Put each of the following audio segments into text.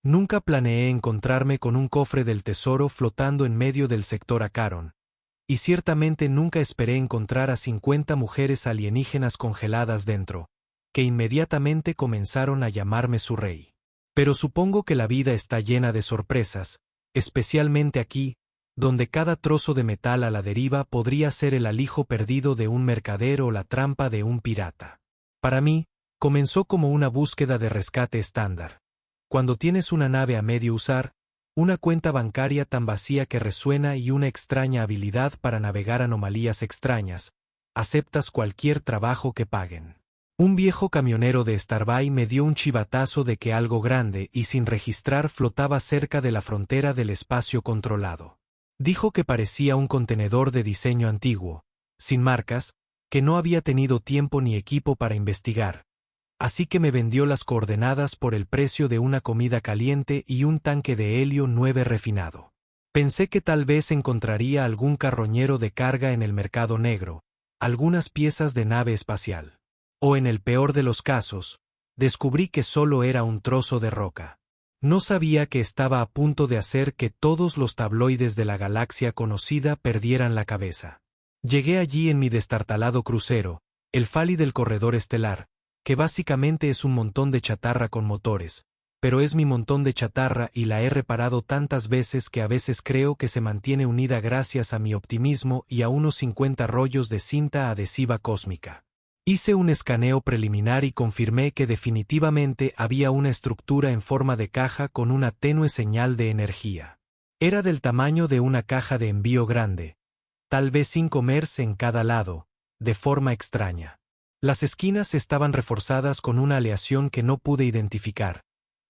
Nunca planeé encontrarme con un cofre del tesoro flotando en medio del sector Acaron. Y ciertamente nunca esperé encontrar a 50 mujeres alienígenas congeladas dentro, que inmediatamente comenzaron a llamarme su rey. Pero supongo que la vida está llena de sorpresas, especialmente aquí, donde cada trozo de metal a la deriva podría ser el alijo perdido de un mercader o la trampa de un pirata. Para mí, comenzó como una búsqueda de rescate estándar. Cuando tienes una nave a medio usar, una cuenta bancaria tan vacía que resuena y una extraña habilidad para navegar anomalías extrañas, aceptas cualquier trabajo que paguen. Un viejo camionero de Starbay me dio un chivatazo de que algo grande y sin registrar flotaba cerca de la frontera del espacio controlado. Dijo que parecía un contenedor de diseño antiguo, sin marcas, que no había tenido tiempo ni equipo para investigar, así que me vendió las coordenadas por el precio de una comida caliente y un tanque de helio 9 refinado. Pensé que tal vez encontraría algún carroñero de carga en el mercado negro, algunas piezas de nave espacial. O en el peor de los casos, descubrí que solo era un trozo de roca. No sabía que estaba a punto de hacer que todos los tabloides de la galaxia conocida perdieran la cabeza. Llegué allí en mi destartalado crucero, el Fali del corredor estelar, que básicamente es un montón de chatarra con motores, pero es mi montón de chatarra y la he reparado tantas veces que a veces creo que se mantiene unida gracias a mi optimismo y a unos 50 rollos de cinta adhesiva cósmica. Hice un escaneo preliminar y confirmé que definitivamente había una estructura en forma de caja con una tenue señal de energía. Era del tamaño de una caja de envío grande, tal vez 5 mers en cada lado, de forma extraña. Las esquinas estaban reforzadas con una aleación que no pude identificar,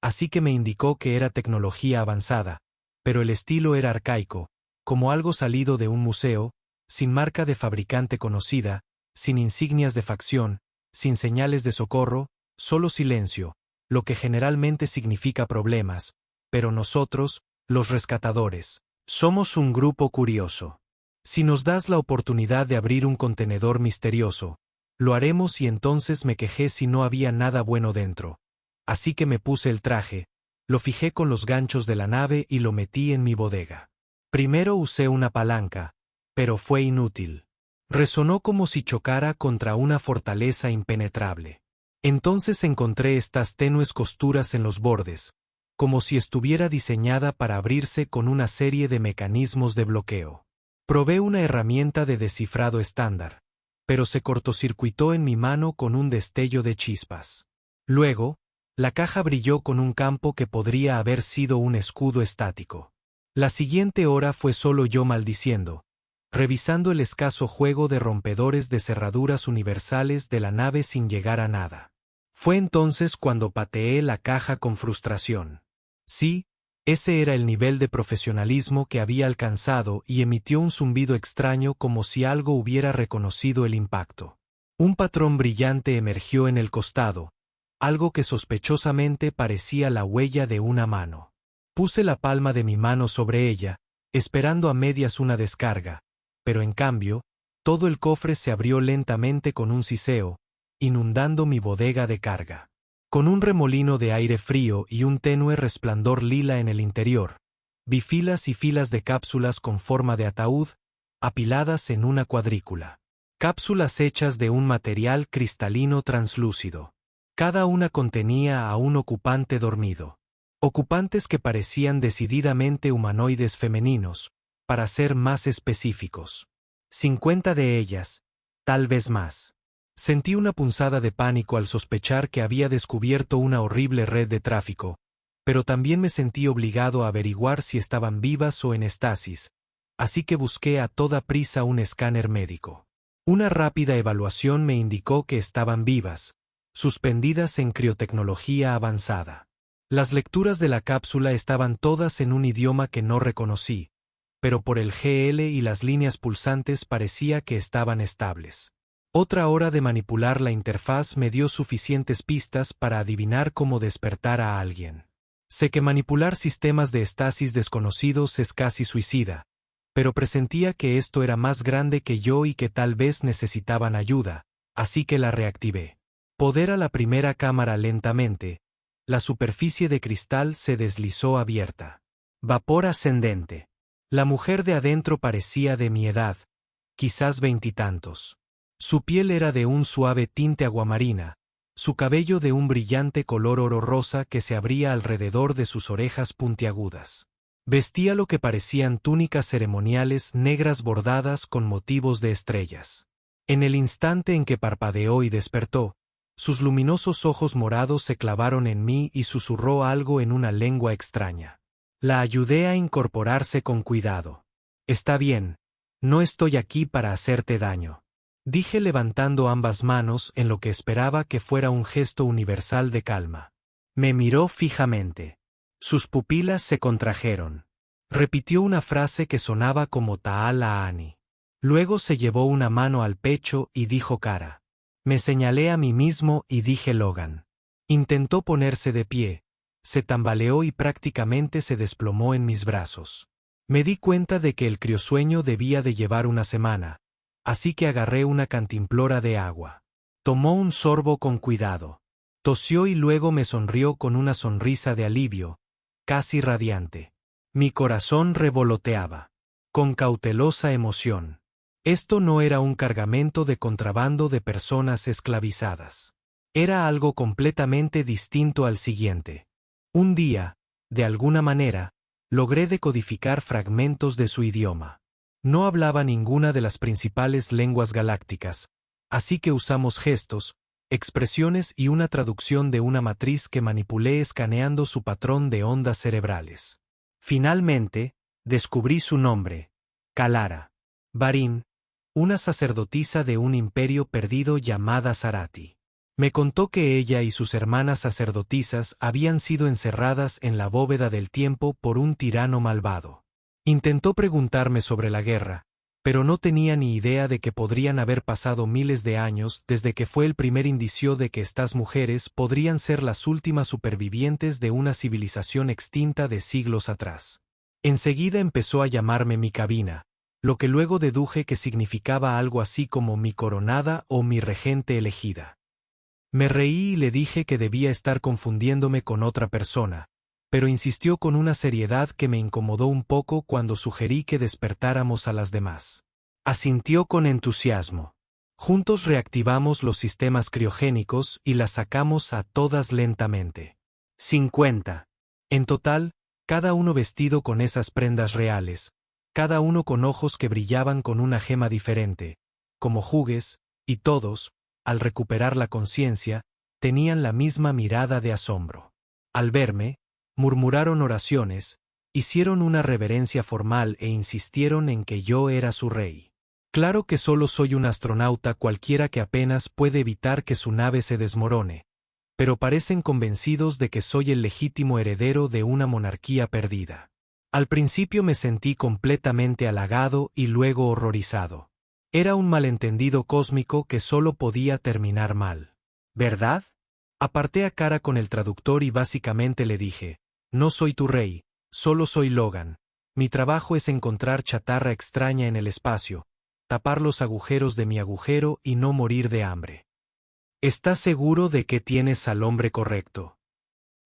así que me indicó que era tecnología avanzada, pero el estilo era arcaico, como algo salido de un museo, sin marca de fabricante conocida, sin insignias de facción, sin señales de socorro, solo silencio, lo que generalmente significa problemas, pero nosotros, los rescatadores, somos un grupo curioso. Si nos das la oportunidad de abrir un contenedor misterioso, lo haremos y entonces me quejé si no había nada bueno dentro. Así que me puse el traje, lo fijé con los ganchos de la nave y lo metí en mi bodega. Primero usé una palanca, pero fue inútil. Resonó como si chocara contra una fortaleza impenetrable. Entonces encontré estas tenues costuras en los bordes, como si estuviera diseñada para abrirse con una serie de mecanismos de bloqueo. Probé una herramienta de descifrado estándar, pero se cortocircuitó en mi mano con un destello de chispas. Luego, la caja brilló con un campo que podría haber sido un escudo estático. La siguiente hora fue solo yo maldiciendo, revisando el escaso juego de rompedores de cerraduras universales de la nave sin llegar a nada. Fue entonces cuando pateé la caja con frustración. Sí, ese era el nivel de profesionalismo que había alcanzado y emitió un zumbido extraño como si algo hubiera reconocido el impacto. Un patrón brillante emergió en el costado, algo que sospechosamente parecía la huella de una mano. Puse la palma de mi mano sobre ella, esperando a medias una descarga, pero en cambio, todo el cofre se abrió lentamente con un siseo, inundando mi bodega de carga. Con un remolino de aire frío y un tenue resplandor lila en el interior, vi filas y filas de cápsulas con forma de ataúd, apiladas en una cuadrícula. Cápsulas hechas de un material cristalino translúcido. Cada una contenía a un ocupante dormido. Ocupantes que parecían decididamente humanoides femeninos, para ser más específicos. 50 de ellas, tal vez más. Sentí una punzada de pánico al sospechar que había descubierto una horrible red de tráfico, pero también me sentí obligado a averiguar si estaban vivas o en estasis, así que busqué a toda prisa un escáner médico. Una rápida evaluación me indicó que estaban vivas, suspendidas en criotecnología avanzada. Las lecturas de la cápsula estaban todas en un idioma que no reconocí, pero por el GL y las líneas pulsantes parecía que estaban estables. Otra hora de manipular la interfaz me dio suficientes pistas para adivinar cómo despertar a alguien. Sé que manipular sistemas de estasis desconocidos es casi suicida, pero presentía que esto era más grande que yo y que tal vez necesitaban ayuda, así que la reactivé. Poder a la primera cámara lentamente. la superficie de cristal se deslizó abierta. Vapor ascendente. La mujer de adentro parecía de mi edad, quizás veintitantos. Su piel era de un suave tinte aguamarina, su cabello de un brillante color oro rosa que se abría alrededor de sus orejas puntiagudas. Vestía lo que parecían túnicas ceremoniales negras bordadas con motivos de estrellas. En el instante en que parpadeó y despertó, sus luminosos ojos morados se clavaron en mí y susurró algo en una lengua extraña. La ayudé a incorporarse con cuidado. «Está bien, no estoy aquí para hacerte daño», dije levantando ambas manos en lo que esperaba que fuera un gesto universal de calma. Me miró fijamente. Sus pupilas se contrajeron. Repitió una frase que sonaba como Ta'ala-Ani. Luego se llevó una mano al pecho y dijo Cara. Me señalé a mí mismo y dije Logan. Intentó ponerse de pie, se tambaleó y prácticamente se desplomó en mis brazos. Me di cuenta de que el criosueño debía de llevar una semana, así que agarré una cantimplora de agua. Tomó un sorbo con cuidado. Tosió y luego me sonrió con una sonrisa de alivio, casi radiante. Mi corazón revoloteaba. Con cautelosa emoción. Esto no era un cargamento de contrabando de personas esclavizadas. Era algo completamente distinto al siguiente. Un día, de alguna manera, logré decodificar fragmentos de su idioma. No hablaba ninguna de las principales lenguas galácticas, así que usamos gestos, expresiones y una traducción de una matriz que manipulé escaneando su patrón de ondas cerebrales. Finalmente, descubrí su nombre, Kalara Barin, una sacerdotisa de un imperio perdido llamada Zarati. Me contó que ella y sus hermanas sacerdotisas habían sido encerradas en la bóveda del tiempo por un tirano malvado. Intentó preguntarme sobre la guerra, pero no tenía ni idea de que podrían haber pasado miles de años desde que fue el primer indicio de que estas mujeres podrían ser las últimas supervivientes de una civilización extinta de siglos atrás. Enseguida empezó a llamarme mi cabina, lo que luego deduje que significaba algo así como mi coronada o mi regente elegida. Me reí y le dije que debía estar confundiéndome con otra persona, pero insistió con una seriedad que me incomodó un poco cuando sugerí que despertáramos a las demás. Asintió con entusiasmo. Juntos reactivamos los sistemas criogénicos y las sacamos a todas lentamente. 50. En total, cada uno vestido con esas prendas reales, cada uno con ojos que brillaban con una gema diferente, como jugues, y todos, al recuperar la conciencia, tenían la misma mirada de asombro. Al verme, murmuraron oraciones, hicieron una reverencia formal e insistieron en que yo era su rey. Claro que solo soy un astronauta cualquiera que apenas puede evitar que su nave se desmorone, pero parecen convencidos de que soy el legítimo heredero de una monarquía perdida. Al principio me sentí completamente halagado y luego horrorizado. Era un malentendido cósmico que solo podía terminar mal. ¿Verdad? Aparté a Cara con el traductor y básicamente le dije, no soy tu rey, solo soy Logan. Mi trabajo es encontrar chatarra extraña en el espacio, tapar los agujeros de mi agujero y no morir de hambre. ¿Estás seguro de que tienes al hombre correcto?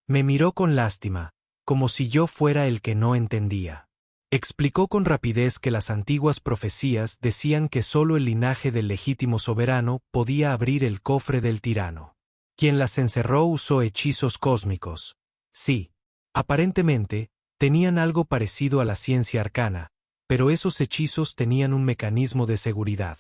Me miró con lástima, como si yo fuera el que no entendía. Explicó con rapidez que las antiguas profecías decían que solo el linaje del legítimo soberano podía abrir el cofre del tirano. Quien las encerró usó hechizos cósmicos. Sí, aparentemente, tenían algo parecido a la ciencia arcana, pero esos hechizos tenían un mecanismo de seguridad.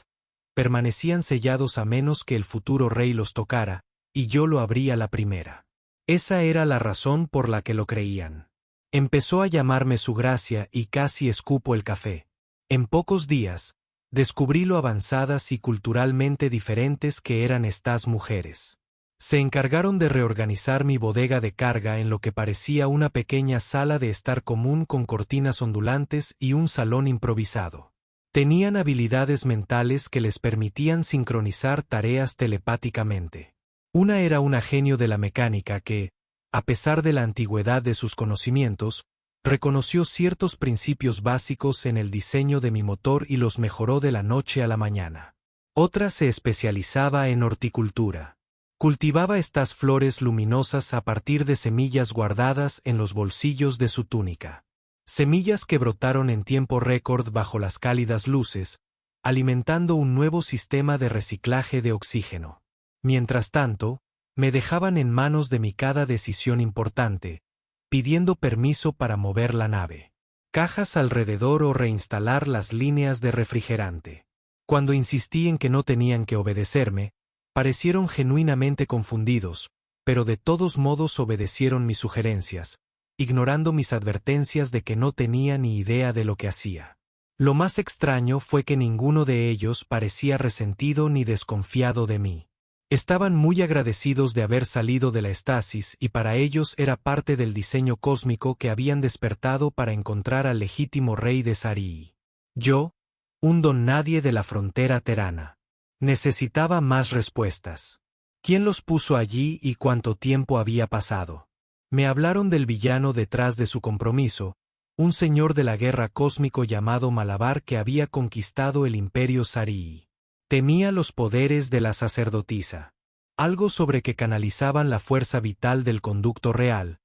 Permanecían sellados a menos que el futuro rey los tocara, y yo lo abría la primera. Esa era la razón por la que lo creían. Empezó a llamarme su gracia y casi escupo el café. En pocos días, descubrí lo avanzadas y culturalmente diferentes que eran estas mujeres. Se encargaron de reorganizar mi bodega de carga en lo que parecía una pequeña sala de estar común con cortinas ondulantes y un salón improvisado. Tenían habilidades mentales que les permitían sincronizar tareas telepáticamente. Una era una genio de la mecánica que, a pesar de la antigüedad de sus conocimientos, reconoció ciertos principios básicos en el diseño de mi motor y los mejoró de la noche a la mañana. Otra se especializaba en horticultura. Cultivaba estas flores luminosas a partir de semillas guardadas en los bolsillos de su túnica. Semillas que brotaron en tiempo récord bajo las cálidas luces, alimentando un nuevo sistema de reciclaje de oxígeno. Mientras tanto, me dejaban en manos de mi cada decisión importante, pidiendo permiso para mover la nave, cajas alrededor o reinstalar las líneas de refrigerante. Cuando insistí en que no tenían que obedecerme, parecieron genuinamente confundidos, pero de todos modos obedecieron mis sugerencias, ignorando mis advertencias de que no tenía ni idea de lo que hacía. Lo más extraño fue que ninguno de ellos parecía resentido ni desconfiado de mí. Estaban muy agradecidos de haber salido de la estasis y para ellos era parte del diseño cósmico que habían despertado para encontrar al legítimo rey de Sarii. Yo, un don nadie de la frontera terana, necesitaba más respuestas. ¿Quién los puso allí y cuánto tiempo había pasado? Me hablaron del villano detrás de su compromiso, un señor de la guerra cósmico llamado Malabar que había conquistado el imperio Sarii. Temía los poderes de la sacerdotisa, algo sobre que canalizaban la fuerza vital del conducto real,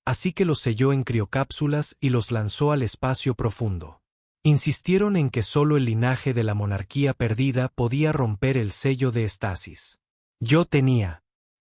así que los selló en criocápsulas y los lanzó al espacio profundo. Insistieron en que solo el linaje de la monarquía perdida podía romper el sello de estasis.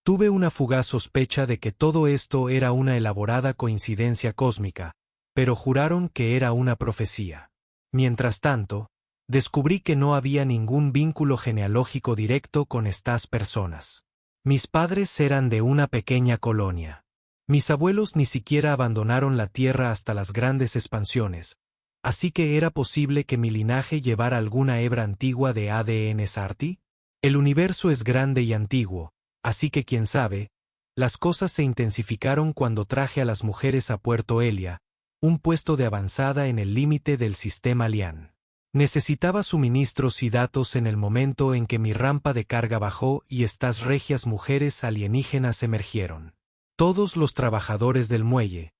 Tuve una fugaz sospecha de que todo esto era una elaborada coincidencia cósmica, pero juraron que era una profecía. Mientras tanto, descubrí que no había ningún vínculo genealógico directo con estas personas. Mis padres eran de una pequeña colonia. Mis abuelos ni siquiera abandonaron la tierra hasta las grandes expansiones, así que era posible que mi linaje llevara alguna hebra antigua de ADN Sarti. El universo es grande y antiguo, así que quién sabe, las cosas se intensificaron cuando traje a las mujeres a Puerto Elia, un puesto de avanzada en el límite del sistema Lian. Necesitaba suministros y datos en el momento en que mi rampa de carga bajó y estas regias mujeres alienígenas emergieron. Todos los trabajadores del muelle,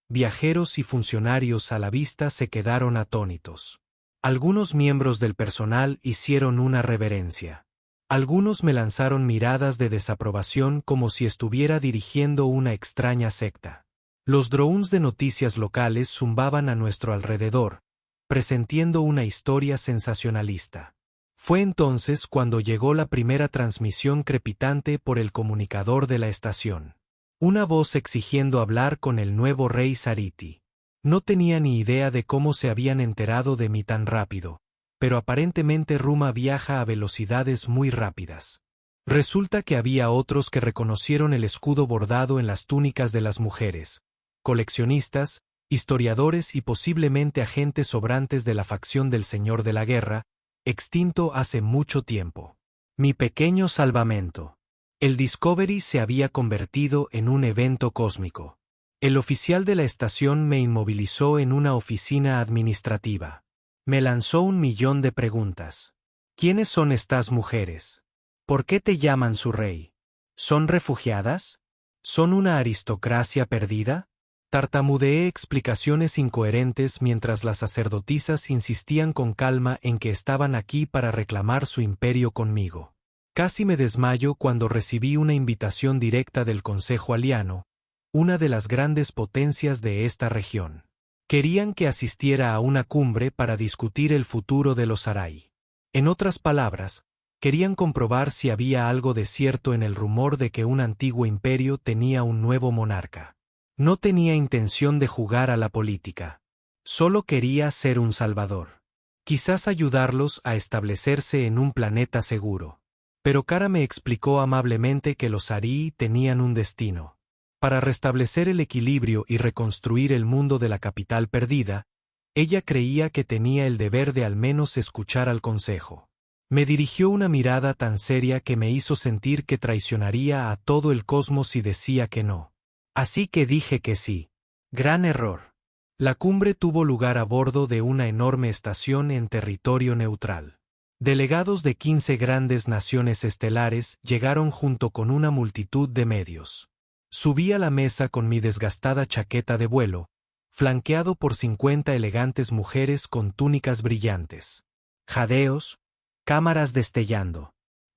viajeros y funcionarios a la vista se quedaron atónitos. Algunos miembros del personal hicieron una reverencia. Algunos me lanzaron miradas de desaprobación como si estuviera dirigiendo una extraña secta. Los drones de noticias locales zumbaban a nuestro alrededor, presentiendo una historia sensacionalista. Fue entonces cuando llegó la primera transmisión crepitante por el comunicador de la estación. Una voz exigiendo hablar con el nuevo rey Sariti. No tenía ni idea de cómo se habían enterado de mí tan rápido, pero aparentemente Ruma viaja a velocidades muy rápidas. Resulta que había otros que reconocieron el escudo bordado en las túnicas de las mujeres, coleccionistas, historiadores y posiblemente agentes sobrantes de la facción del Señor de la Guerra, extinto hace mucho tiempo. Mi pequeño salvamento. El Discovery se había convertido en un evento cósmico. El oficial de la estación me inmovilizó en una oficina administrativa. Me lanzó 1.000.000 de preguntas. ¿Quiénes son estas mujeres? ¿Por qué te llaman su rey? ¿Son refugiadas? ¿Son una aristocracia perdida? Tartamudeé explicaciones incoherentes mientras las sacerdotisas insistían con calma en que estaban aquí para reclamar su imperio conmigo. Casi me desmayo cuando recibí una invitación directa del Consejo Aliano, una de las grandes potencias de esta región. Querían que asistiera a una cumbre para discutir el futuro de los Sarai. En otras palabras, querían comprobar si había algo de cierto en el rumor de que un antiguo imperio tenía un nuevo monarca. No tenía intención de jugar a la política. Solo quería ser un salvador. Quizás ayudarlos a establecerse en un planeta seguro. Pero Kara me explicó amablemente que los Sarii tenían un destino. Para restablecer el equilibrio y reconstruir el mundo de la capital perdida, ella creía que tenía el deber de al menos escuchar al consejo. Me dirigió una mirada tan seria que me hizo sentir que traicionaría a todo el cosmos si decía que no. Así que dije que sí. Gran error. La cumbre tuvo lugar a bordo de una enorme estación en territorio neutral. Delegados de 15 grandes naciones estelares llegaron junto con una multitud de medios. Subí a la mesa con mi desgastada chaqueta de vuelo, flanqueado por 50 elegantes mujeres con túnicas brillantes. Jadeos, cámaras destellando.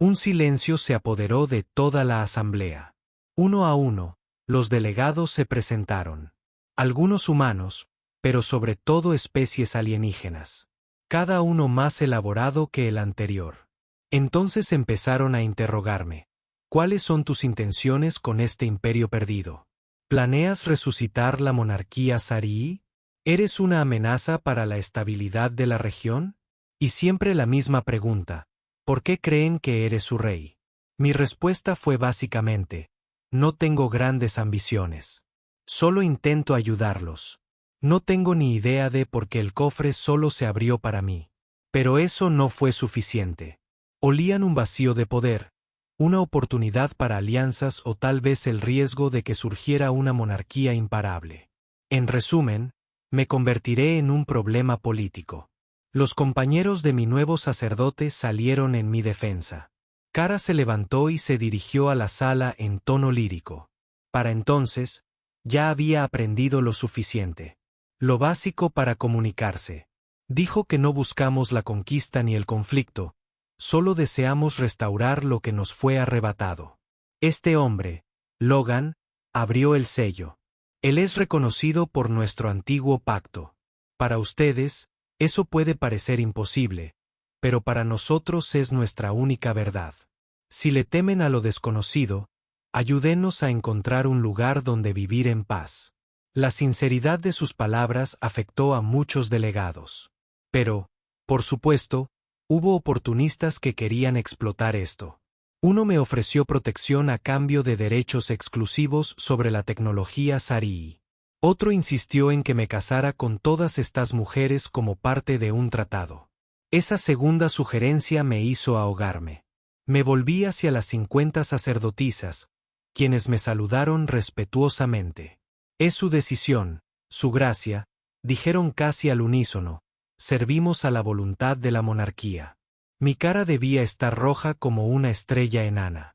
Un silencio se apoderó de toda la asamblea. Uno a uno, los delegados se presentaron. Algunos humanos, pero sobre todo especies alienígenas. Cada uno más elaborado que el anterior. Entonces empezaron a interrogarme. ¿Cuáles son tus intenciones con este imperio perdido? ¿Planeas resucitar la monarquía Sarii? ¿Eres una amenaza para la estabilidad de la región? Y siempre la misma pregunta. ¿Por qué creen que eres su rey? Mi respuesta fue básicamente, no tengo grandes ambiciones. Solo intento ayudarlos. No tengo ni idea de por qué el cofre solo se abrió para mí. Pero eso no fue suficiente. Olían un vacío de poder, una oportunidad para alianzas o tal vez el riesgo de que surgiera una monarquía imparable. En resumen, me convertiré en un problema político. Los compañeros de mi nuevo sacerdote salieron en mi defensa. Kara se levantó y se dirigió a la sala en tono lírico. Para entonces, ya había aprendido lo suficiente. Lo básico para comunicarse. Dijo que no buscamos la conquista ni el conflicto, solo deseamos restaurar lo que nos fue arrebatado. Este hombre, Logan, abrió el sello. Él es reconocido por nuestro antiguo pacto. Para ustedes, eso puede parecer imposible, pero para nosotros es nuestra única verdad. Si le temen a lo desconocido, ayúdenos a encontrar un lugar donde vivir en paz. La sinceridad de sus palabras afectó a muchos delegados. Pero, por supuesto, hubo oportunistas que querían explotar esto. Uno me ofreció protección a cambio de derechos exclusivos sobre la tecnología Sarii. Otro insistió en que me casara con todas estas mujeres como parte de un tratado. Esa segunda sugerencia me hizo ahogarme. Me volví hacia las 50 sacerdotisas, quienes me saludaron respetuosamente. Es su decisión, su gracia, dijeron casi al unísono, servimos a la voluntad de la monarquía. Mi cara debía estar roja como una estrella enana.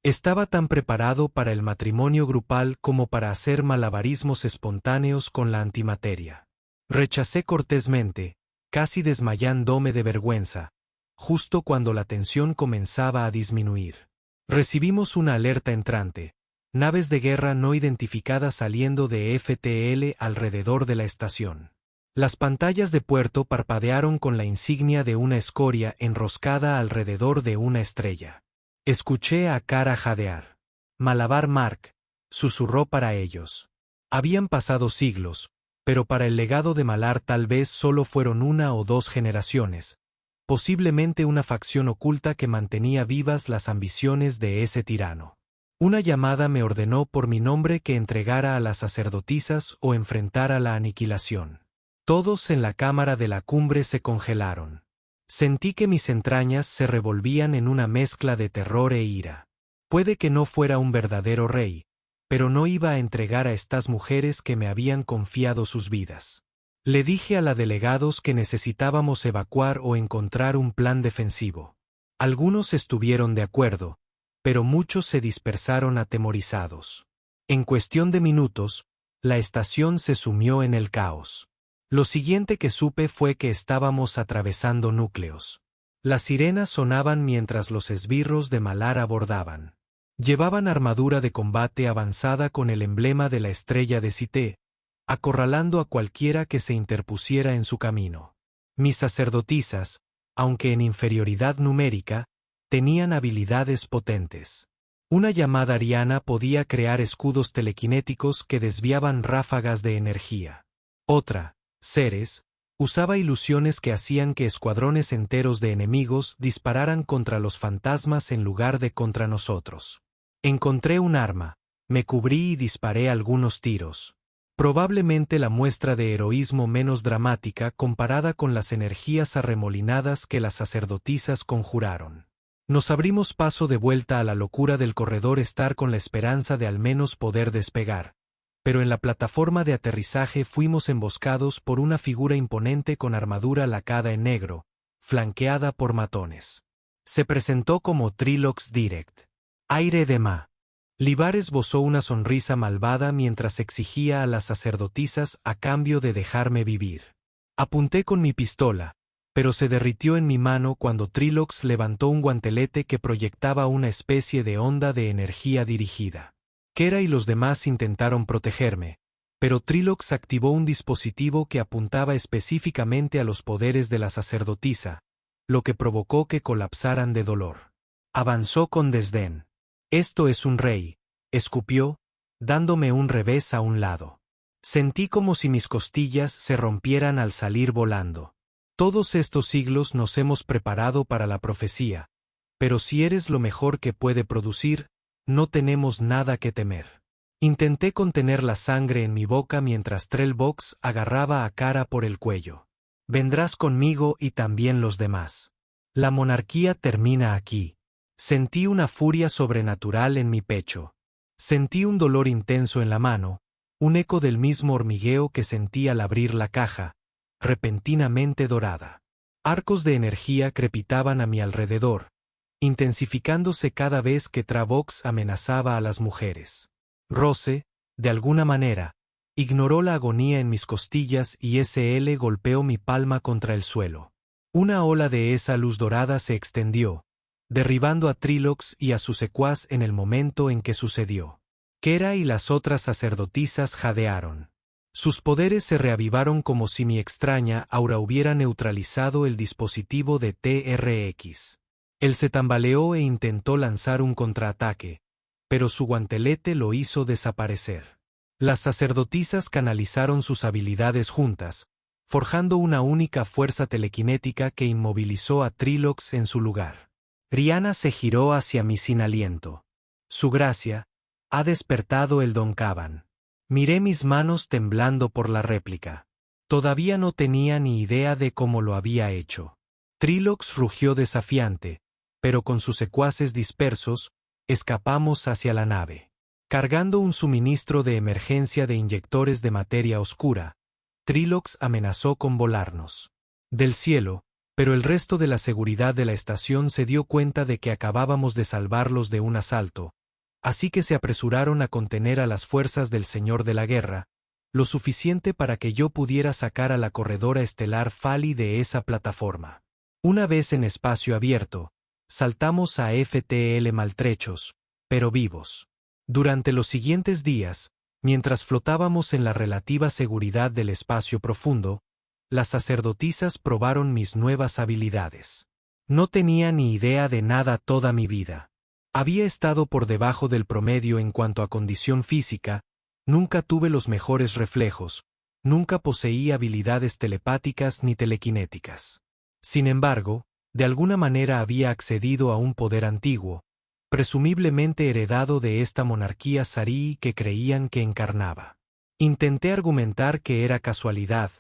Estaba tan preparado para el matrimonio grupal como para hacer malabarismos espontáneos con la antimateria. Rechacé cortésmente, casi desmayándome de vergüenza, justo cuando la tensión comenzaba a disminuir. Recibimos una alerta entrante, naves de guerra no identificadas saliendo de FTL alrededor de la estación. Las pantallas de puerto parpadearon con la insignia de una escoria enroscada alrededor de una estrella. Escuché a Kara jadear. Malabar Mark, susurró para ellos. Habían pasado siglos, pero para el legado de Malar tal vez solo fueron 1 o 2 generaciones, posiblemente una facción oculta que mantenía vivas las ambiciones de ese tirano. Una llamada me ordenó por mi nombre que entregara a las sacerdotisas o enfrentara la aniquilación. Todos en la cámara de la cumbre se congelaron. Sentí que mis entrañas se revolvían en una mezcla de terror e ira. Puede que no fuera un verdadero rey, pero no iba a entregar a estas mujeres que me habían confiado sus vidas. Le dije a la delegados que necesitábamos evacuar o encontrar un plan defensivo. Algunos estuvieron de acuerdo, pero muchos se dispersaron atemorizados. En cuestión de minutos, la estación se sumió en el caos. Lo siguiente que supe fue que estábamos atravesando núcleos. Las sirenas sonaban mientras los esbirros de Malar abordaban. Llevaban armadura de combate avanzada con el emblema de la estrella de Sité, acorralando a cualquiera que se interpusiera en su camino. Mis sacerdotisas, aunque en inferioridad numérica, tenían habilidades potentes. Una llamada ariana podía crear escudos telequinéticos que desviaban ráfagas de energía. Otra, Ceres, usaba ilusiones que hacían que escuadrones enteros de enemigos dispararan contra los fantasmas en lugar de contra nosotros. Encontré un arma, me cubrí y disparé algunos tiros. Probablemente la muestra de heroísmo menos dramática comparada con las energías arremolinadas que las sacerdotisas conjuraron. Nos abrimos paso de vuelta a la locura del corredor estar con la esperanza de al menos poder despegar. Pero en la plataforma de aterrizaje fuimos emboscados por una figura imponente con armadura lacada en negro, flanqueada por matones. Se presentó como Trilox Direct. Aire de Ma. Libar esbozó una sonrisa malvada mientras exigía a las sacerdotisas a cambio de dejarme vivir. Apunté con mi pistola, pero se derritió en mi mano cuando Trillox levantó un guantelete que proyectaba una especie de onda de energía dirigida. Kera y los demás intentaron protegerme, pero Trillox activó un dispositivo que apuntaba específicamente a los poderes de la sacerdotisa, lo que provocó que colapsaran de dolor. Avanzó con desdén. «Esto es un rey», escupió, dándome un revés a un lado. Sentí como si mis costillas se rompieran al salir volando. Todos estos siglos nos hemos preparado para la profecía, pero si eres lo mejor que puede producir, no tenemos nada que temer. Intenté contener la sangre en mi boca mientras Trellbox agarraba a Kara por el cuello. «Vendrás conmigo y también los demás. La monarquía termina aquí». Sentí una furia sobrenatural en mi pecho. Sentí un dolor intenso en la mano, un eco del mismo hormigueo que sentí al abrir la caja, repentinamente dorada. Arcos de energía crepitaban a mi alrededor, intensificándose cada vez que Travox amenazaba a las mujeres. Rose, de alguna manera, ignoró la agonía en mis costillas y SL golpeó mi palma contra el suelo. Una ola de esa luz dorada se extendió, derribando a Trillox y a su secuaz en el momento en que sucedió. Kera y las otras sacerdotisas jadearon. Sus poderes se reavivaron como si mi extraña aura hubiera neutralizado el dispositivo de TRX. Él se tambaleó e intentó lanzar un contraataque, pero su guantelete lo hizo desaparecer. Las sacerdotisas canalizaron sus habilidades juntas, forjando una única fuerza telequinética que inmovilizó a Trillox en su lugar. Rihanna se giró hacia mí sin aliento. Su gracia ha despertado el Don Cavan. Miré mis manos temblando por la réplica. Todavía no tenía ni idea de cómo lo había hecho. Trillox rugió desafiante, pero con sus secuaces dispersos, escapamos hacia la nave. Cargando un suministro de emergencia de inyectores de materia oscura, Trillox amenazó con volarnos del cielo, pero el resto de la seguridad de la estación se dio cuenta de que acabábamos de salvarlos de un asalto, así que se apresuraron a contener a las fuerzas del Señor de la Guerra, lo suficiente para que yo pudiera sacar a la corredora estelar Fali de esa plataforma. Una vez en espacio abierto, saltamos a FTL maltrechos, pero vivos. Durante los siguientes días, mientras flotábamos en la relativa seguridad del espacio profundo, las sacerdotisas probaron mis nuevas habilidades. No tenía ni idea de nada toda mi vida. Había estado por debajo del promedio en cuanto a condición física, nunca tuve los mejores reflejos, nunca poseí habilidades telepáticas ni telequinéticas. Sin embargo, de alguna manera había accedido a un poder antiguo, presumiblemente heredado de esta monarquía sarí que creían que encarnaba. Intenté argumentar que era casualidad,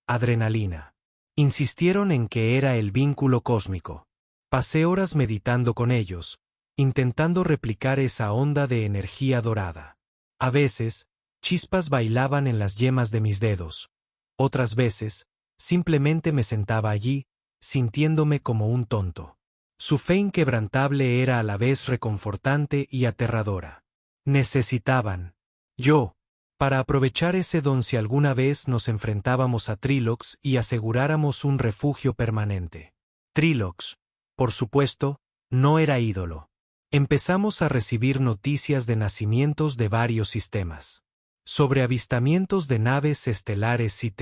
adrenalina. Insistieron en que era el vínculo cósmico. Pasé horas meditando con ellos, intentando replicar esa onda de energía dorada. A veces, chispas bailaban en las yemas de mis dedos. Otras veces, simplemente me sentaba allí, sintiéndome como un tonto. Su fe inquebrantable era a la vez reconfortante y aterradora. Necesitaban yo, para aprovechar ese don si alguna vez nos enfrentábamos a Trillox y aseguráramos un refugio permanente. Trillox, por supuesto, no era ídolo. Empezamos a recibir noticias de nacimientos de varios sistemas. Sobre avistamientos de naves estelares y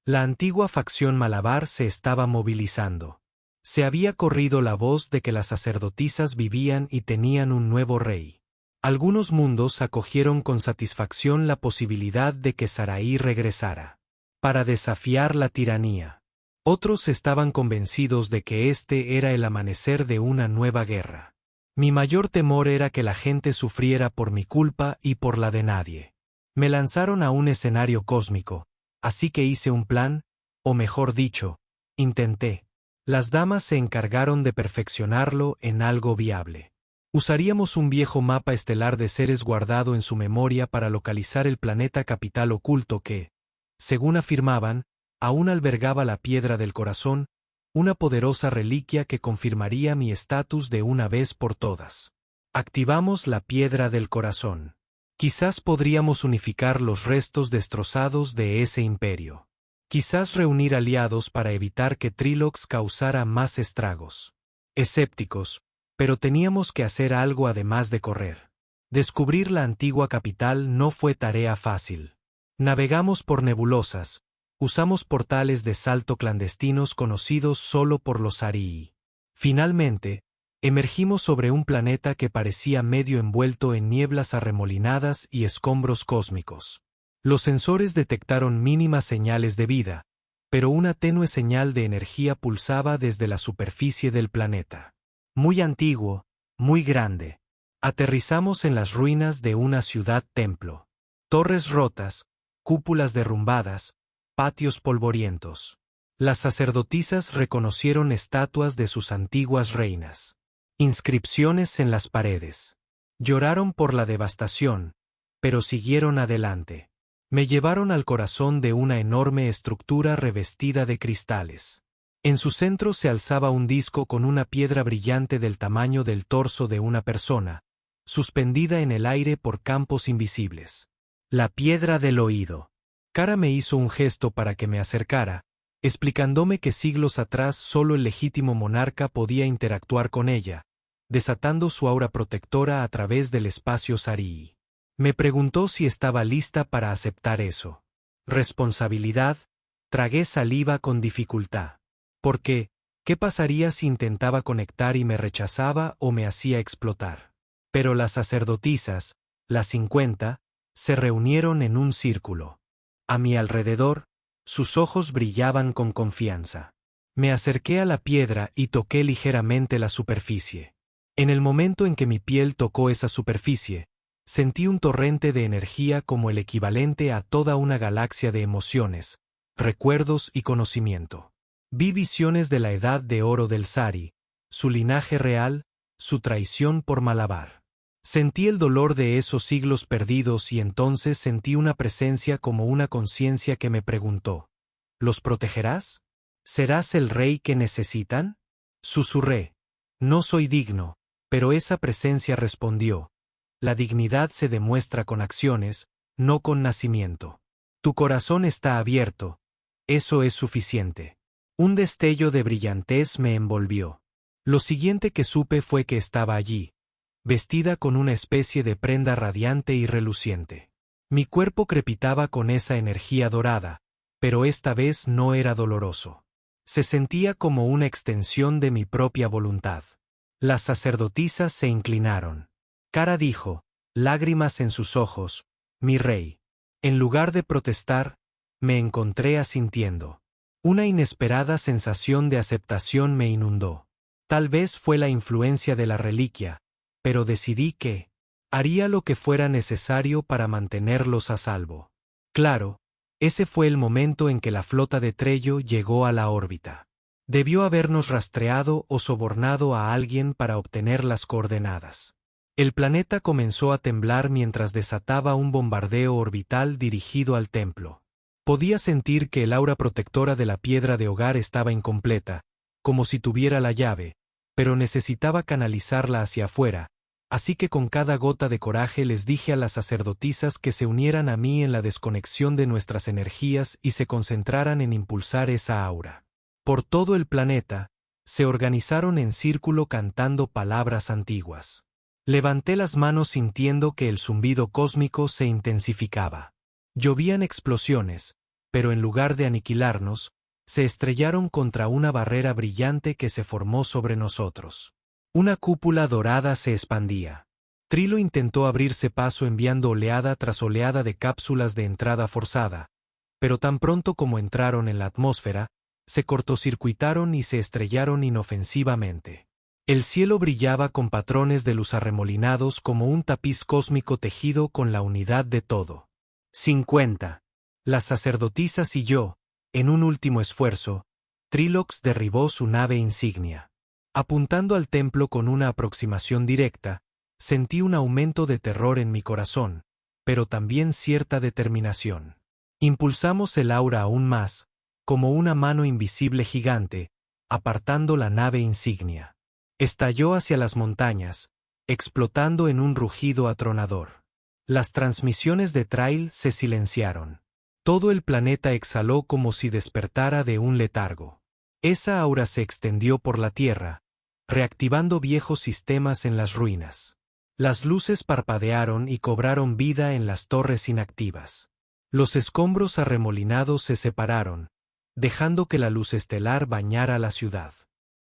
la antigua facción Malabar se estaba movilizando. Se había corrido la voz de que las sacerdotisas vivían y tenían un nuevo rey. Algunos mundos acogieron con satisfacción la posibilidad de que Saraí regresara para desafiar la tiranía. Otros estaban convencidos de que este era el amanecer de una nueva guerra. Mi mayor temor era que la gente sufriera por mi culpa y por la de nadie. Me lanzaron a un escenario cósmico, así que hice un plan, o mejor dicho, intenté. Las damas se encargaron de perfeccionarlo en algo viable. Usaríamos un viejo mapa estelar de seres guardado en su memoria para localizar el planeta capital oculto que, según afirmaban, aún albergaba la piedra del corazón, una poderosa reliquia que confirmaría mi estatus de una vez por todas. Activamos la piedra del corazón. Quizás podríamos unificar los restos destrozados de ese imperio. Quizás reunir aliados para evitar que Trilox causara más estragos. Escépticos, pero teníamos que hacer algo además de correr. Descubrir la antigua capital no fue tarea fácil. Navegamos por nebulosas, usamos portales de salto clandestinos conocidos solo por los Arii. Finalmente, emergimos sobre un planeta que parecía medio envuelto en nieblas arremolinadas y escombros cósmicos. Los sensores detectaron mínimas señales de vida, pero una tenue señal de energía pulsaba desde la superficie del planeta. Muy antiguo, muy grande. Aterrizamos en las ruinas de una ciudad-templo. Torres rotas, cúpulas derrumbadas, patios polvorientos. Las sacerdotisas reconocieron estatuas de sus antiguas reinas. Inscripciones en las paredes. Lloraron por la devastación, pero siguieron adelante. Me llevaron al corazón de una enorme estructura revestida de cristales. En su centro se alzaba un disco con una piedra brillante del tamaño del torso de una persona, suspendida en el aire por campos invisibles. La piedra del oído. Kara me hizo un gesto para que me acercara, explicándome que siglos atrás solo el legítimo monarca podía interactuar con ella, desatando su aura protectora a través del espacio Sarii. Me preguntó si estaba lista para aceptar eso. Responsabilidad, tragué saliva con dificultad. ¿Por qué? ¿Qué pasaría si intentaba conectar y me rechazaba o me hacía explotar? Pero las sacerdotisas, las 50, se reunieron en un círculo. A mi alrededor, sus ojos brillaban con confianza. Me acerqué a la piedra y toqué ligeramente la superficie. En el momento en que mi piel tocó esa superficie, sentí un torrente de energía como el equivalente a toda una galaxia de emociones, recuerdos y conocimiento. Vi visiones de la edad de oro del Sari, su linaje real, su traición por Malabar. Sentí el dolor de esos siglos perdidos y entonces sentí una presencia como una conciencia que me preguntó: ¿los protegerás? ¿Serás el rey que necesitan? Susurré: no soy digno, pero esa presencia respondió: la dignidad se demuestra con acciones, no con nacimiento. Tu corazón está abierto, eso es suficiente. Un destello de brillantez me envolvió. Lo siguiente que supe fue que estaba allí, vestida con una especie de prenda radiante y reluciente. Mi cuerpo crepitaba con esa energía dorada, pero esta vez no era doloroso. Se sentía como una extensión de mi propia voluntad. Las sacerdotisas se inclinaron. Kara dijo, lágrimas en sus ojos: mi rey. En lugar de protestar, me encontré asintiendo. Una inesperada sensación de aceptación me inundó. Tal vez fue la influencia de la reliquia, pero decidí que haría lo que fuera necesario para mantenerlos a salvo. Claro, ese fue el momento en que la flota de Trello llegó a la órbita. Debió habernos rastreado o sobornado a alguien para obtener las coordenadas. El planeta comenzó a temblar mientras desataba un bombardeo orbital dirigido al templo. Podía sentir que el aura protectora de la piedra de hogar estaba incompleta, como si tuviera la llave, pero necesitaba canalizarla hacia afuera, así que con cada gota de coraje les dije a las sacerdotisas que se unieran a mí en la desconexión de nuestras energías y se concentraran en impulsar esa aura. Por todo el planeta, se organizaron en círculo cantando palabras antiguas. Levanté las manos sintiendo que el zumbido cósmico se intensificaba. Llovían explosiones, pero en lugar de aniquilarnos, se estrellaron contra una barrera brillante que se formó sobre nosotros. Una cúpula dorada se expandía. Trilo intentó abrirse paso enviando oleada tras oleada de cápsulas de entrada forzada, pero tan pronto como entraron en la atmósfera, se cortocircuitaron y se estrellaron inofensivamente. El cielo brillaba con patrones de luz arremolinados como un tapiz cósmico tejido con la unidad de todo. 50. Las sacerdotisas y yo, en un último esfuerzo, Trilox derribó su nave insignia. Apuntando al templo con una aproximación directa, sentí un aumento de terror en mi corazón, pero también cierta determinación. Impulsamos el aura aún más, como una mano invisible gigante, apartando la nave insignia. Estalló hacia las montañas, explotando en un rugido atronador. Las transmisiones de Trail se silenciaron. Todo el planeta exhaló como si despertara de un letargo. Esa aura se extendió por la Tierra, reactivando viejos sistemas en las ruinas. Las luces parpadearon y cobraron vida en las torres inactivas. Los escombros arremolinados se separaron, dejando que la luz estelar bañara la ciudad.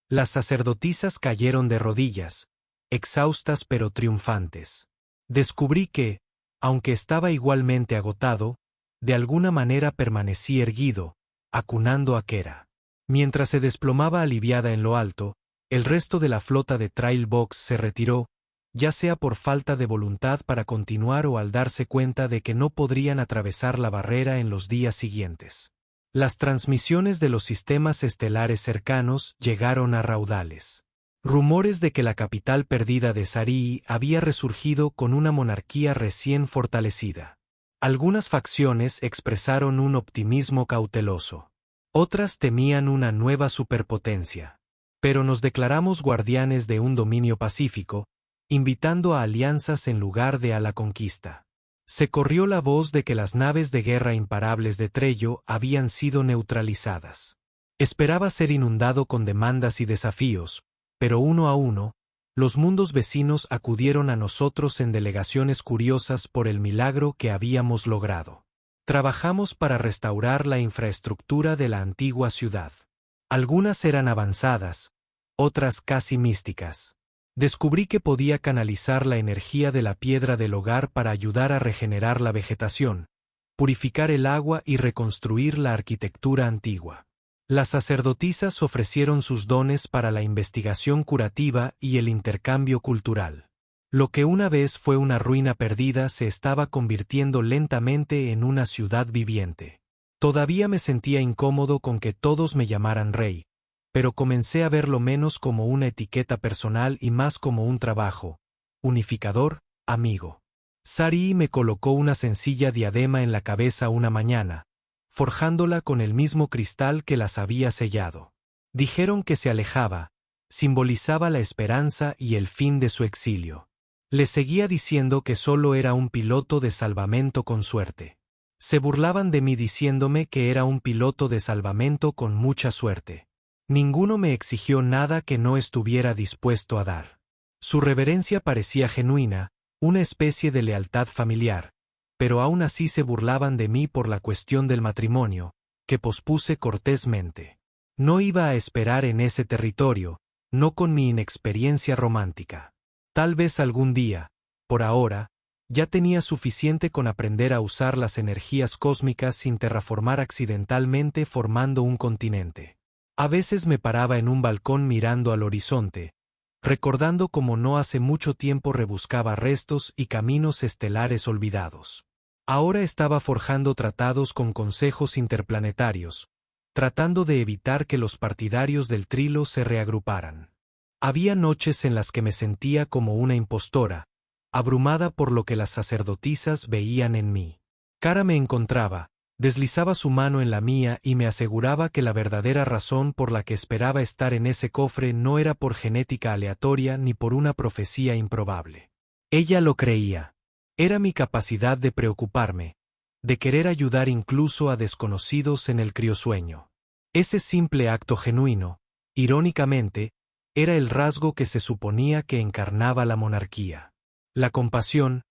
Las sacerdotisas cayeron de rodillas, exhaustas pero triunfantes. Descubrí que, aunque estaba igualmente agotado, de alguna manera permanecí erguido, acunando a Kera. Mientras se desplomaba aliviada en lo alto, el resto de la flota de Trailbox se retiró, ya sea por falta de voluntad para continuar o al darse cuenta de que no podrían atravesar la barrera en los días siguientes. Las transmisiones de los sistemas estelares cercanos llegaron a raudales. Rumores de que la capital perdida de Sarii había resurgido con una monarquía recién fortalecida. Algunas facciones expresaron un optimismo cauteloso. Otras temían una nueva superpotencia. Pero nos declaramos guardianes de un dominio pacífico, invitando a alianzas en lugar de a la conquista. Se corrió la voz de que las naves de guerra imparables de Trello habían sido neutralizadas. Esperaba ser inundado con demandas y desafíos, pero uno a uno, los mundos vecinos acudieron a nosotros en delegaciones curiosas por el milagro que habíamos logrado. Trabajamos para restaurar la infraestructura de la antigua ciudad. Algunas eran avanzadas, otras casi místicas. Descubrí que podía canalizar la energía de la piedra del hogar para ayudar a regenerar la vegetación, purificar el agua y reconstruir la arquitectura antigua. Las sacerdotisas ofrecieron sus dones para la investigación curativa y el intercambio cultural. Lo que una vez fue una ruina perdida se estaba convirtiendo lentamente en una ciudad viviente. Todavía me sentía incómodo con que todos me llamaran rey, pero comencé a verlo menos como una etiqueta personal y más como un trabajo, unificador, amigo. Sarii me colocó una sencilla diadema en la cabeza una mañana, forjándola con el mismo cristal que las había sellado. Dijeron que se alejaba, simbolizaba la esperanza y el fin de su exilio. Le seguía diciendo que solo era un piloto de salvamento con suerte. Se burlaban de mí diciéndome que era un piloto de salvamento con mucha suerte. Ninguno me exigió nada que no estuviera dispuesto a dar. Su reverencia parecía genuina, una especie de lealtad familiar, pero aún así se burlaban de mí por la cuestión del matrimonio, que pospuse cortésmente. No iba a esperar en ese territorio, no con mi inexperiencia romántica. Tal vez algún día, por ahora, ya tenía suficiente con aprender a usar las energías cósmicas sin terraformar accidentalmente formando un continente. A veces me paraba en un balcón mirando al horizonte, recordando cómo no hace mucho tiempo rebuscaba restos y caminos estelares olvidados. Ahora estaba forjando tratados con consejos interplanetarios, tratando de evitar que los partidarios del Trilo se reagruparan. Había noches en las que me sentía como una impostora, abrumada por lo que las sacerdotisas veían en mí. Kara me encontraba, deslizaba su mano en la mía y me aseguraba que la verdadera razón por la que esperaba estar en ese cofre no era por genética aleatoria ni por una profecía improbable. Ella lo creía. Era mi capacidad de preocuparme, de querer ayudar incluso a desconocidos en el criosueño. Ese simple acto genuino, irónicamente, era el rasgo que se suponía que encarnaba la monarquía. La compasión,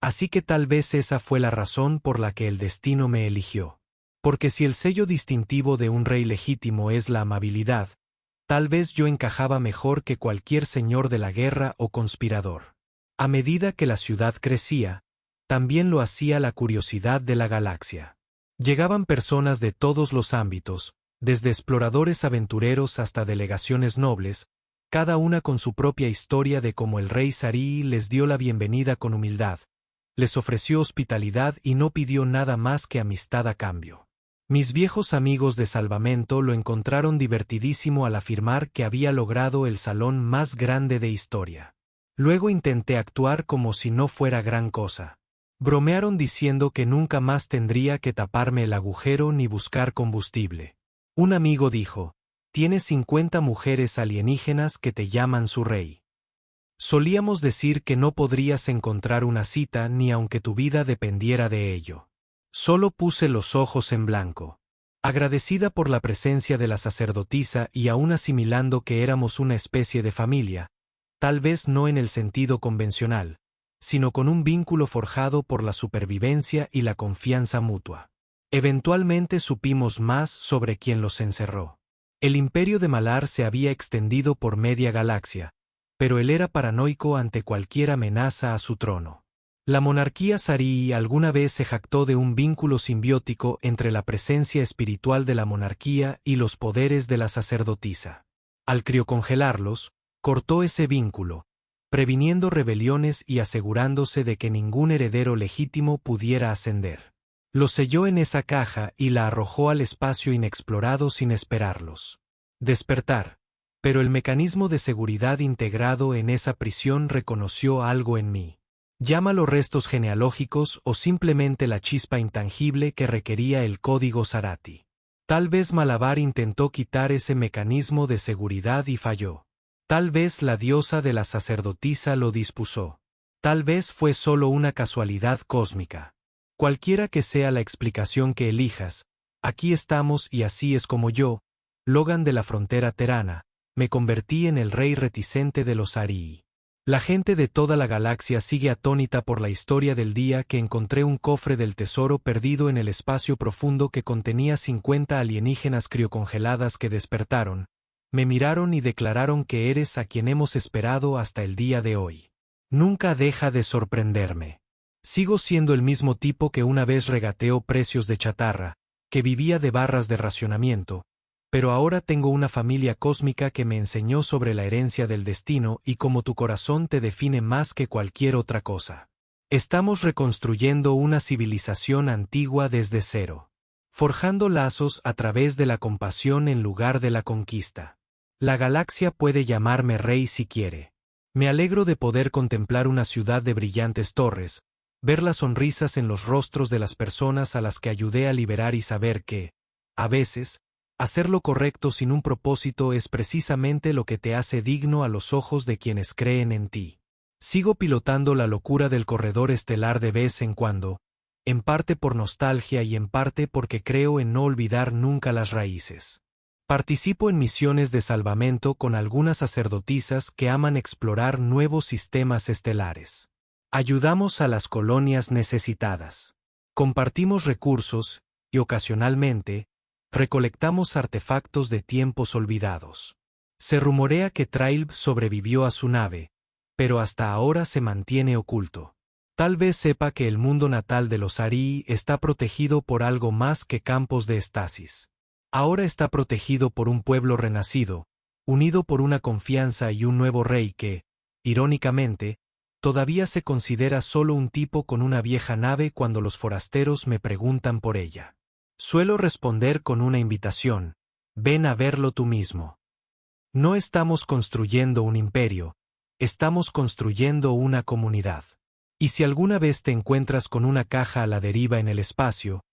así que tal vez esa fue la razón por la que el destino me eligió. Porque si el sello distintivo de un rey legítimo es la amabilidad, tal vez yo encajaba mejor que cualquier señor de la guerra o conspirador. A medida que la ciudad crecía, también lo hacía la curiosidad de la galaxia. Llegaban personas de todos los ámbitos, desde exploradores aventureros hasta delegaciones nobles, cada una con su propia historia de cómo el rey Sarii les dio la bienvenida con humildad, les ofreció hospitalidad y no pidió nada más que amistad a cambio. Mis viejos amigos de salvamento lo encontraron divertidísimo al afirmar que había logrado el salón más grande de historia. Luego intenté actuar como si no fuera gran cosa. Bromearon diciendo que nunca más tendría que taparme el agujero ni buscar combustible. Un amigo dijo: «Tienes 50 mujeres alienígenas que te llaman su rey». Solíamos decir que no podrías encontrar una cita ni aunque tu vida dependiera de ello. Solo puse los ojos en blanco. Agradecida por la presencia de la sacerdotisa y aún asimilando que éramos una especie de familia, tal vez no en el sentido convencional, sino con un vínculo forjado por la supervivencia y la confianza mutua. Eventualmente supimos más sobre quién los encerró. El imperio de Malar se había extendido por media galaxia, pero él era paranoico ante cualquier amenaza a su trono. La monarquía Sarii alguna vez se jactó de un vínculo simbiótico entre la presencia espiritual de la monarquía y los poderes de la sacerdotisa. Al criocongelarlos, cortó ese vínculo, previniendo rebeliones y asegurándose de que ningún heredero legítimo pudiera ascender. Lo selló en esa caja y la arrojó al espacio inexplorado sin esperarlos. Despertar. Pero el mecanismo de seguridad integrado en esa prisión reconoció algo en mí. Llámalo restos genealógicos o simplemente la chispa intangible que requería el código Zarati. Tal vez Malabar intentó quitar ese mecanismo de seguridad y falló. Tal vez la diosa de la sacerdotisa lo dispuso. Tal vez fue solo una casualidad cósmica. Cualquiera que sea la explicación que elijas, aquí estamos y así es como yo, Logan de la frontera terana, me convertí en el rey reticente de los Arii. La gente de toda la galaxia sigue atónita por la historia del día que encontré un cofre del tesoro perdido en el espacio profundo que contenía 50 alienígenas criocongeladas que despertaron, me miraron y declararon que eres a quien hemos esperado hasta el día de hoy. Nunca deja de sorprenderme. Sigo siendo el mismo tipo que una vez regateó precios de chatarra, que vivía de barras de racionamiento, pero ahora tengo una familia cósmica que me enseñó sobre la herencia del destino y cómo tu corazón te define más que cualquier otra cosa. Estamos reconstruyendo una civilización antigua desde cero, forjando lazos a través de la compasión en lugar de la conquista. La galaxia puede llamarme rey si quiere. Me alegro de poder contemplar una ciudad de brillantes torres, ver las sonrisas en los rostros de las personas a las que ayudé a liberar y saber que, a veces, hacer lo correcto sin un propósito es precisamente lo que te hace digno a los ojos de quienes creen en ti. Sigo pilotando la locura del corredor estelar de vez en cuando, en parte por nostalgia y en parte porque creo en no olvidar nunca las raíces. Participo en misiones de salvamento con algunas sacerdotisas que aman explorar nuevos sistemas estelares. Ayudamos a las colonias necesitadas. Compartimos recursos y, ocasionalmente, recolectamos artefactos de tiempos olvidados. Se rumorea que Trailb sobrevivió a su nave, pero hasta ahora se mantiene oculto. Tal vez sepa que el mundo natal de los Arii está protegido por algo más que campos de estasis. Ahora está protegido por un pueblo renacido, unido por una confianza y un nuevo rey que, irónicamente, todavía se considera solo un tipo con una vieja nave cuando los forasteros me preguntan por ella. Suelo responder con una invitación: ven a verlo tú mismo. No estamos construyendo un imperio, estamos construyendo una comunidad. Y si alguna vez te encuentras con una caja a la deriva en el espacio,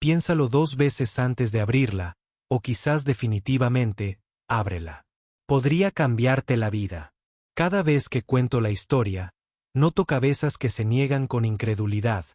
piénsalo 2 veces antes de abrirla, o quizás definitivamente, ábrela. Podría cambiarte la vida. Cada vez que cuento la historia, noto cabezas que se niegan con incredulidad,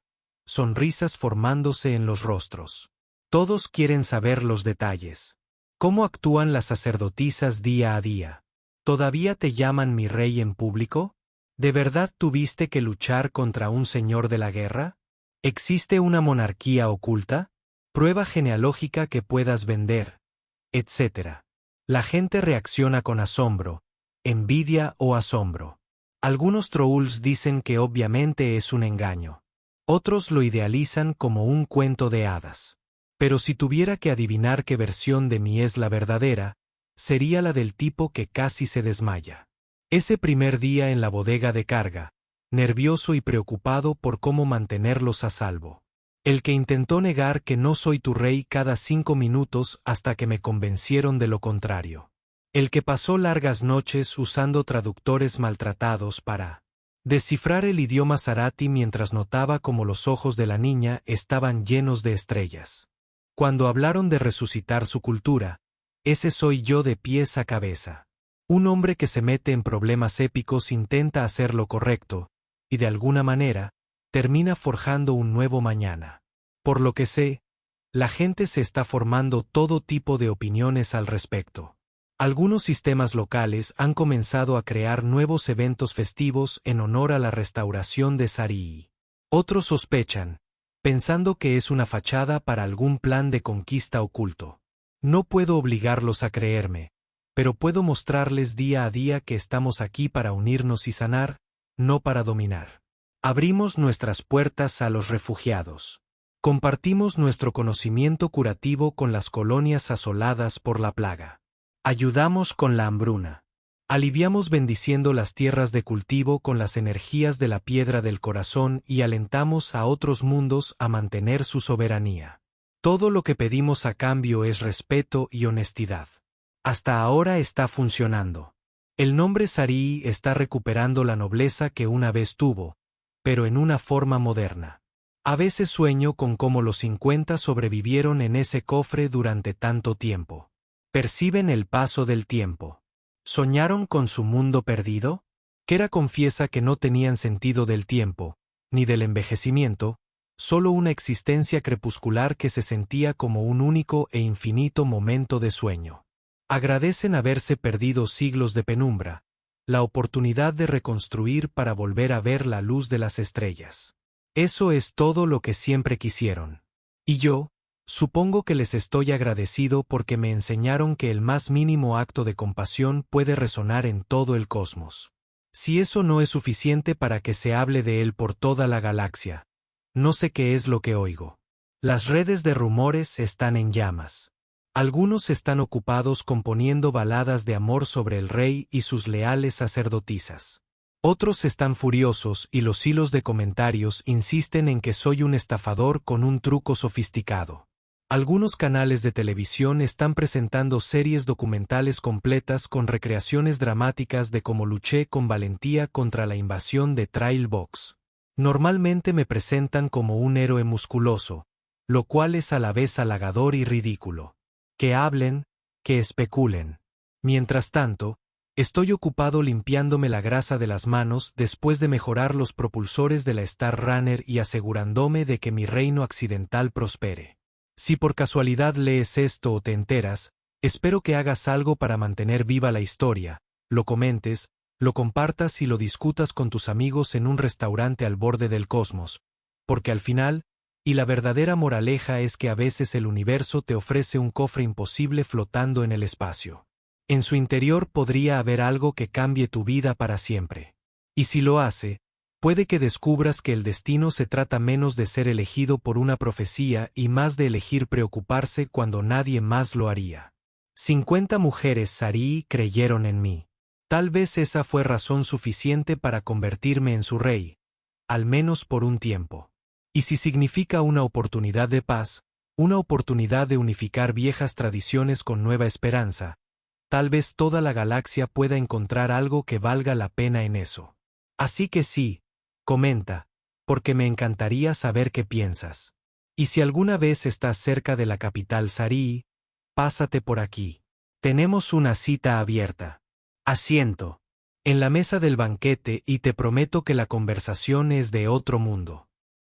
sonrisas formándose en los rostros. Todos quieren saber los detalles. ¿Cómo actúan las sacerdotisas día a día? ¿Todavía te llaman mi rey en público? ¿De verdad tuviste que luchar contra un señor de la guerra? ¿Existe una monarquía oculta? Prueba genealógica que puedas vender, etc. La gente reacciona con asombro, envidia o asombro. Algunos trolls dicen que obviamente es un engaño. Otros lo idealizan como un cuento de hadas. Pero si tuviera que adivinar qué versión de mí es la verdadera, sería la del tipo que casi se desmaya. Ese primer día en la bodega de carga, nervioso y preocupado por cómo mantenerlos a salvo. El que intentó negar que no soy tu rey cada 5 minutos hasta que me convencieron de lo contrario. El que pasó largas noches usando traductores maltratados para descifrar el idioma Zarati mientras notaba cómo los ojos de la niña estaban llenos de estrellas. Cuando hablaron de resucitar su cultura, ese soy yo de pies a cabeza. Un hombre que se mete en problemas épicos intenta hacer lo correcto, y de alguna manera, termina forjando un nuevo mañana. Por lo que sé, la gente se está formando todo tipo de opiniones al respecto. Algunos sistemas locales han comenzado a crear nuevos eventos festivos en honor a la restauración de Sarii. Otros sospechan, pensando que es una fachada para algún plan de conquista oculto. No puedo obligarlos a creerme, pero puedo mostrarles día a día que estamos aquí para unirnos y sanar, no para dominar. Abrimos nuestras puertas a los refugiados. Compartimos nuestro conocimiento curativo con las colonias asoladas por la plaga. Ayudamos con la hambruna. Aliviamos bendiciendo las tierras de cultivo con las energías de la piedra del corazón y alentamos a otros mundos a mantener su soberanía. Todo lo que pedimos a cambio es respeto y honestidad. Hasta ahora está funcionando. El nombre Sarii está recuperando la nobleza que una vez tuvo, pero en una forma moderna. A veces sueño con cómo los 50 sobrevivieron en ese cofre durante tanto tiempo. ¿Perciben el paso del tiempo? ¿Soñaron con su mundo perdido? Kera confiesa que no tenían sentido del tiempo, ni del envejecimiento, solo una existencia crepuscular que se sentía como un único e infinito momento de sueño. Agradecen haberse perdido siglos de penumbra, la oportunidad de reconstruir para volver a ver la luz de las estrellas. Eso es todo lo que siempre quisieron. Y yo, supongo que les estoy agradecido porque me enseñaron que el más mínimo acto de compasión puede resonar en todo el cosmos. Si eso no es suficiente para que se hable de él por toda la galaxia, no sé qué es lo que oigo. Las redes de rumores están en llamas. Algunos están ocupados componiendo baladas de amor sobre el rey y sus leales sacerdotisas. Otros están furiosos y los hilos de comentarios insisten en que soy un estafador con un truco sofisticado. Algunos canales de televisión están presentando series documentales completas con recreaciones dramáticas de cómo luché con valentía contra la invasión de Trailbox. Normalmente me presentan como un héroe musculoso, lo cual es a la vez halagador y ridículo. Que hablen, que especulen. Mientras tanto, estoy ocupado limpiándome la grasa de las manos después de mejorar los propulsores de la Star Runner y asegurándome de que mi reino accidental prospere. Si por casualidad lees esto o te enteras, espero que hagas algo para mantener viva la historia, lo comentes, lo compartas y lo discutas con tus amigos en un restaurante al borde del cosmos, porque al final, y la verdadera moraleja es que a veces el universo te ofrece un cofre imposible flotando en el espacio. En su interior podría haber algo que cambie tu vida para siempre. Y si lo hace, puede que descubras que el destino se trata menos de ser elegido por una profecía y más de elegir preocuparse cuando nadie más lo haría. 50 mujeres Sarii creyeron en mí. Tal vez esa fue razón suficiente para convertirme en su rey, al menos por un tiempo. Y si significa una oportunidad de paz, una oportunidad de unificar viejas tradiciones con nueva esperanza, tal vez toda la galaxia pueda encontrar algo que valga la pena en eso. Así que sí, comenta, porque me encantaría saber qué piensas. Y si alguna vez estás cerca de la capital Sarii, pásate por aquí. Tenemos una cita abierta. Asiento. En la mesa del banquete y te prometo que la conversación es de otro mundo.